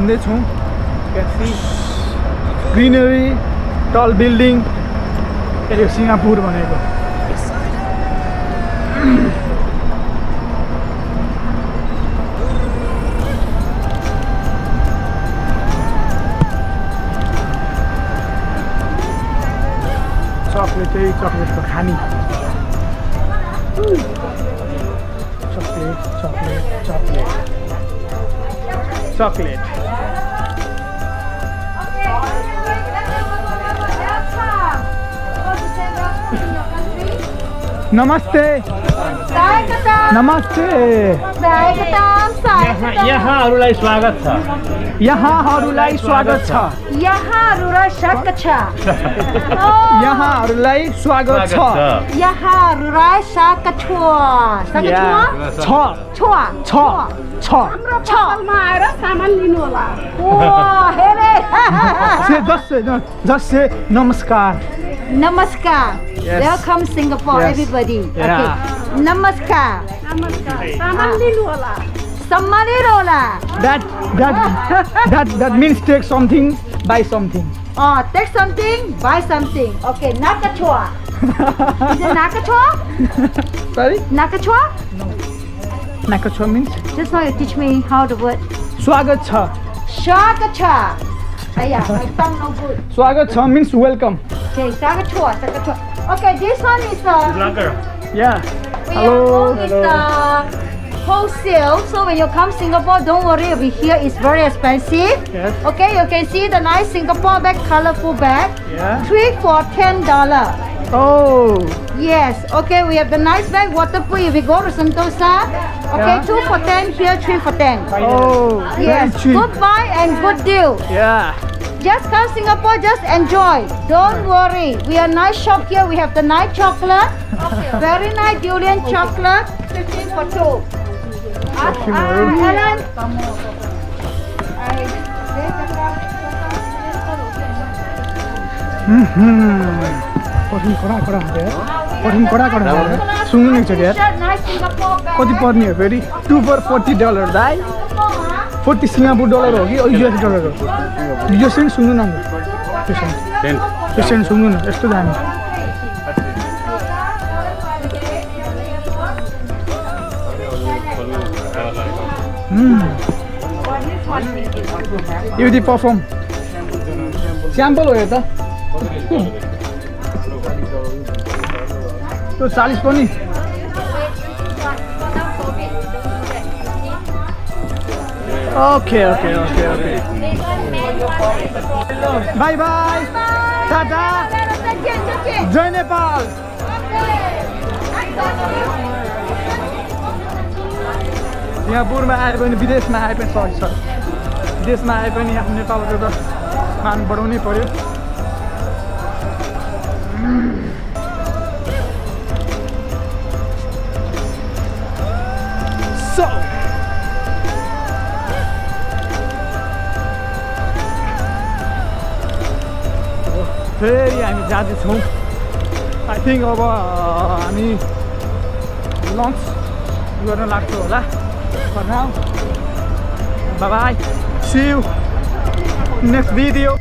घुम्दैछौँ greenery टल building यो Singapore भनेको चकलेट चाहिँ चकलेटको खानी चकलेट चकलेट चकलेट चकलेट नमस्ते नमस्ते यहाँहरूलाई स्वागत छ यहाँहरूलाई स्वागत छ यहाँहरूलाई स्वागत छ यहाँहरूलाई स्वागत छ यहाँहरूलाई स्वागत छ छ छ छ छमा आएर सामान लिनु होला ओ हेरे just say नमस्कार नमस्कार Yes. welcome Singapore Yes. everybody Yeah. okay नमस्कार सामान लिनु होला सामान लिनु होला that means take something buy something take something buy something okay nakachua is it nakachua sorry nakachua nakachua means just now you teach me how the word स्वागत छ स्वागत छ yeah my tongue no good स्वागत छ means welcome okay स्वागत छ okay this one is yeah hello wholesale, so when you come Singapore, don't worry over here, it's very expensive. Yes. Okay, you can see the nice Singapore bag, colorful bag. Yeah. 3 for $10. oh Yes, okay, we have the nice bag, waterproof. If we go to Sentosa, okay, Yeah. 2 for 10, here 3 for 10. oh Yes, very cheap. good buy and good deal. yeah Just come Singapore, just enjoy. Don't worry. We are nice shop here. We have the nice chocolate. Very nice durian chocolate. 15 for 2. Helen. कठिन कडा कडा हुन्छ यार कठिन कडा कडा हुन्छ सुन्नु नि एकचोटि यार कति पर्ने हो फेरि 2 for $40 दाइ 40 सिङ्गापुर डलर हो कि US डलर हो यो सेन्ट सुन्नु न त्यो सेन्ट सुन्नु न यस्तो दामी यो दि पर्फर्म स्याम्पल हो यो त त्यो 40 पनि Okay. Bye bye. Tata. Jai Nepal. सिङ्गापुरमा आए पनि विदेशमा आए पनि सरी विदेशमा आए पनि आफ्नो नेपालको त मान बढाउनै पर्यो फेरि हामी जाँदैछौँ आई थिङ्क अब हामी लन्च गर्न लाग्छौँ होला for now bye bye see you next video